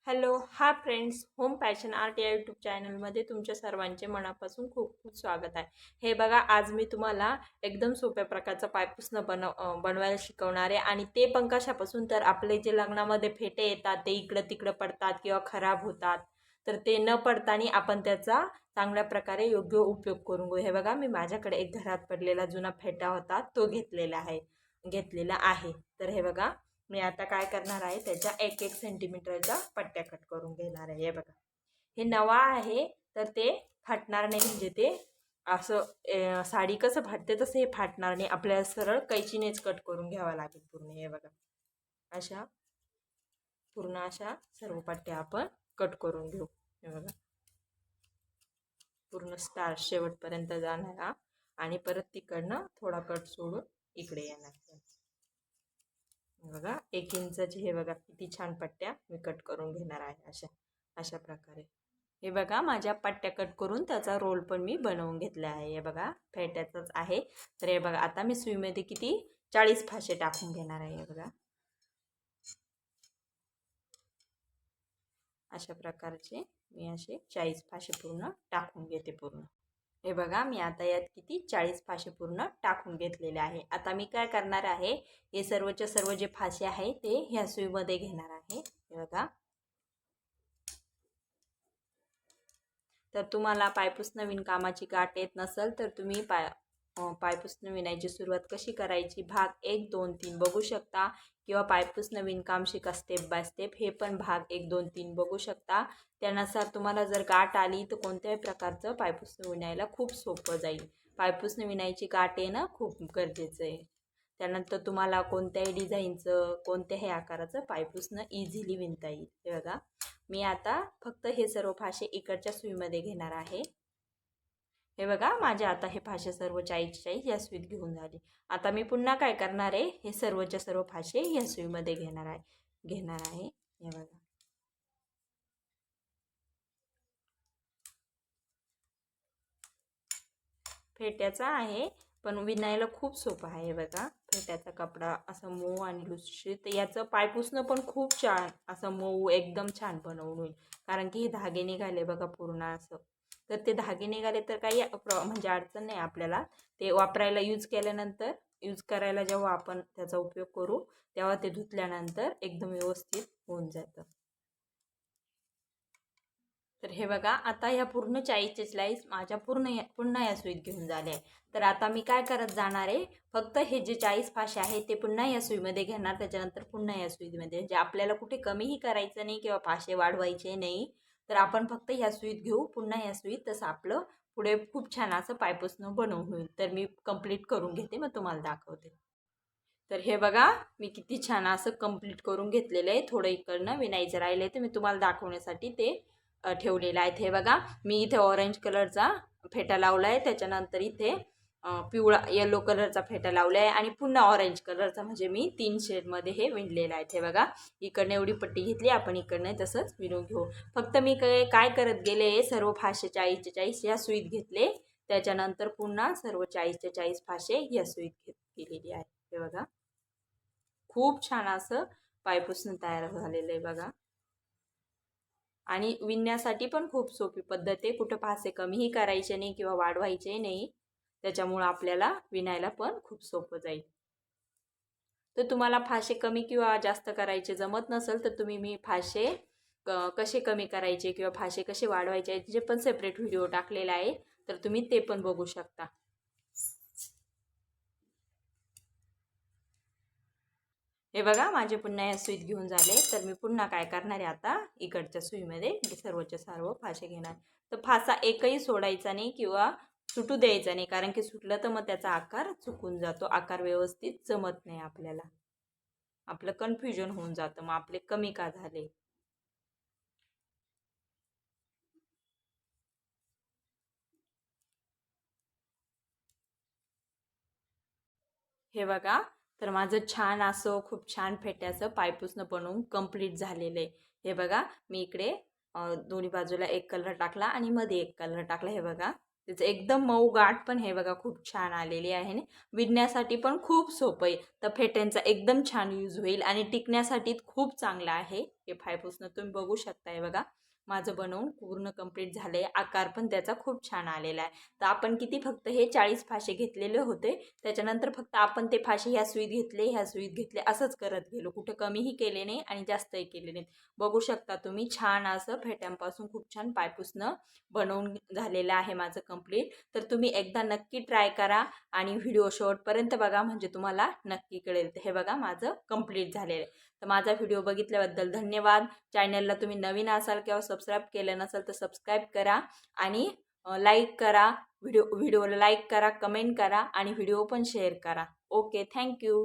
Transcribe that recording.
Hello हा friends, home passion art या YouTube चॅनलमध्ये तुमच्या सर्वांचे मनापासून खूप खूप स्वागत आहे. हे बघा, आज मी तुम्हाला एकदम सोप्या प्रकारचं पायपुसणं बनवायला शिकवणार आहे. आणि ते पण कशापासून, तर आपले जे लग्नामध्ये फेटे येतात ते इकडं तिकडं पडतात किंवा खराब होतात, तर ते न पडताना आपण त्याचा चांगल्या प्रकारे योग्य उपयोग करून घेऊ. हे बघा, मी माझ्याकडे एक घरात पडलेला जुना फेटा होता, तो घेतलेला आहे. तर हे बघा, मी आता काय करणार आहे, त्याच्या 1-1 सेंटीमीटरच्या पट्ट्या कट करून घेणार आहे. हे बघा, हे नवा आहे तर ते फाटणार नाही. म्हणजे ते असं साडी कसं फाटते तसं हे फाटणार नाही. आपल्याला सरळ कैचीनेच कट करून घ्यावा लागेल पूर्ण. हे बघा, अशा सर्व पट्ट्या आपण कट करून घेऊ. हे बघा, पूर्ण स्टार शेवटपर्यंत जाणार आणि परत तिकडनं थोडा कट सोडून इकडे येणार. बघा, 1 इंचाची हे बघा किती छान पट्ट्या मी कट करून घेणार आहे. अशा प्रकारे हे बघा, माझ्या पट्ट्या कट करून त्याचा रोल पण मी बनवून घेतला आहे. हे बघा, फेट्याचाच आहे. तर हे बघा, आता मी सुईमध्ये किती 40 फाशे टाकून घेणार आहे. हे बघा, अशा प्रकारचे मी असे 40 फाशे पूर्ण टाकून घेते पूर्ण. हे बघा, मी आता यात किती 40 फाशे पूर्ण टाकून घेतलेले आहे. आता मी काय करणार आहे, हे सर्वच्या सर्व जे फाशे आहे ते ह्या सुईमध्ये घेणार आहे. हे बघा, तर तुम्हाला पायपुसणं विणकामाची गाठ येत नसेल तर तुम्ही पायपुसणं विणायची सुरुवात कशी करायची भाग 1, 2, 3 बघू शकता, किंवा पायपुसणं विणकाम शिका स्टेप बाय स्टेप हे पण भाग 1, 2, 3 बघू शकता. त्यानुसार तुम्हाला जर गाठ आली तर कोणत्याही प्रकारचं पायपुसणं विणायला खूप सोपं जाईल. पायपुसणं विणायची गाठ येणं खूप गरजेचं आहे. त्यानंतर तुम्हाला कोणत्याही डिझाईनचं, कोणत्याही आकाराचं पायपुसणं इझिली विणता येईल. हे बघा, मी आता फक्त हे सर्व फाशे इकडच्या सुईमध्ये घेणार आहे. हे बघा, माझे आता हे फाशे सर्व 40 या सुईत घेऊन झाले. आता मी पुन्हा काय करणार आहे, हे सर्वच्या सर्व फाशे या सुईमध्ये घेणार आहे. हे बघा, फेट्याचा आहे पण विणायला खूप सोपं आहे. बघा, फेट्याचा कपडा असा मऊ आणि लुसलुशीत, याचं पायपुसणं पण खूप छान असं मऊ एकदम छान बनवून होईल. कारण की हे धागे निघाले बघा पूर्ण असं, तर ते धागे निघाले तर काही म्हणजे अडचण नाही आपल्याला. ते वापरायला यूज करायला जेव्हा आपण त्याचा उपयोग करू तेव्हा ते धुतल्यानंतर एकदम व्यवस्थित होऊन जातं. तर हे बघा, आता ह्या पूर्ण 40चे स्लाईस माझ्या पुन्हा या सुईत घेऊन झाले आहे. तर आता मी काय करत जाणार आहे, फक्त हे जे 40 फाशे आहे ते पुन्हा या सुईमध्ये घेणार. त्याच्यानंतर पुन्हा या सुईमध्ये, म्हणजे आपल्याला कुठे कमीही करायचं नाही किंवा फाशे वाढवायचे नाही. तर आपण फक्त ह्या सुईत घेऊ, पुन्हा या सुईत, तसं आपलं पुढे खूप छान असं पायपुसणं बनवून होईल. तर मी कंप्लीट करून घेते, मग तुम्हाला दाखवते. तर हे बघा, मी किती छान असं कंप्लीट करून घेतलेलं आहे. थोडं इकडनं विणायचं राहिलं आहे, तर मी तुम्हाला दाखवण्यासाठी ते ठेवलेलं आहे. हे बघा, मी इथे ऑरेंज कलरचा फेटा लावला आहे. त्याच्यानंतर इथे पिवळा येलो कलरचा फेटा लावला आहे आणि पुन्हा ऑरेंज कलरचा, म्हणजे मी 3 शेडमध्ये हे विणलेलं आहे. हे बघा, इकडनं एवढी पट्टी घेतली, आपण इकडनं तसंच विणून घेऊ. फक्त मी काय करत गेले, सर्व फाशे 40चे 40 या सुईत घेतले. त्याच्यानंतर पुन्हा सर्व 40चे 40 फाशे या सुईत केलेली आहे. हे बघा, खूप छान असं पायपुसणं तयार झालेलं आहे बघा. आणि विणण्यासाठी पण खूप सोपी पद्धत आहे. कुठं फासे कमीही करायचे नाही किंवा वाढवायचे नाही. त्याच्यामुळं आपल्याला विणायला पण खूप सोपं जाईल. तर तुम्हाला फाशे कमी किंवा जास्त करायचे जमत नसेल तर तुम्ही मी फाशे कसे कमी करायचे किंवा फाशे कसे वाढवायचे जे पण सेपरेट व्हिडिओ टाकलेला आहे, तर तुम्ही ते पण बघू शकता. हे बघा, माझे पुन्हा या सुईत घेऊन झाले. तर मी पुन्हा काय करणार आहे, आता इकडच्या सुईमध्ये सर्वच्या सर्व फाशे घेणार. तर फासा एकही सोडायचा नाही किंवा सुटू द्यायचा नाही, कारण की सुटलं तर मग त्याचा आकार चुकून जातो, आकार व्यवस्थित जमत नाही आपल्याला, आपलं कन्फ्युजन होऊन जातं, मग आपले कमी का झाले. हे बघा, तर माझं छान असं खूप छान फेट्याचं पायपुसणं बनवून कंप्लीट झालेलं आहे. हे बघा, मी इकडे दोन्ही बाजूला एक कलर टाकला आणि मध्ये एक कलर टाकला. हे बघा, त्याचं एकदम मऊ गाठ पण हे बघा खूप छान आलेली आहे ना. विणण्यासाठी पण खूप सोपं आहे. तर फेट्यांचा एकदम छान यूज होईल आणि टिकण्यासाठी खूप चांगला आहे. हे पायपुसणं तुम्ही बघू शकताय बघा. माझं बनवून पूर्ण कंप्लीट झालं आहे. आकार पण त्याचा खूप छान आलेला आहे. तर आपण किती फक्त हे 40 फाशे घेतलेले होते. त्याच्यानंतर फक्त आपण ते फाशे ह्या सुईत घेतले, ह्या सुईत घेतले असंच करत गेलो. कुठं कमीही केले नाही आणि जास्तही केले नाहीत. बघू शकता तुम्ही छान असं फेट्यांपासून खूप छान पायपुसणं बनवून झालेलं आहे माझं कंप्लीट. तर तुम्ही एकदा नक्की ट्राय करा आणि व्हिडिओ शेवटपर्यंत बघा म्हणजे तुम्हाला नक्की कळेल. तर हे बघा माझं कंप्लीट झालेलं आहे. तर माझा व्हिडिओ बघितल्याबद्दल धन्यवाद. चॅनलला तुम्ही नवीन असाल किंवा सबस्क्राईब केलं नसेल तर सबस्क्राईब करा आणि लाईक करा. व्हिडिओला लाईक करा, कमेंट करा आणि व्हिडिओ पण शेअर करा. Okay, thank you.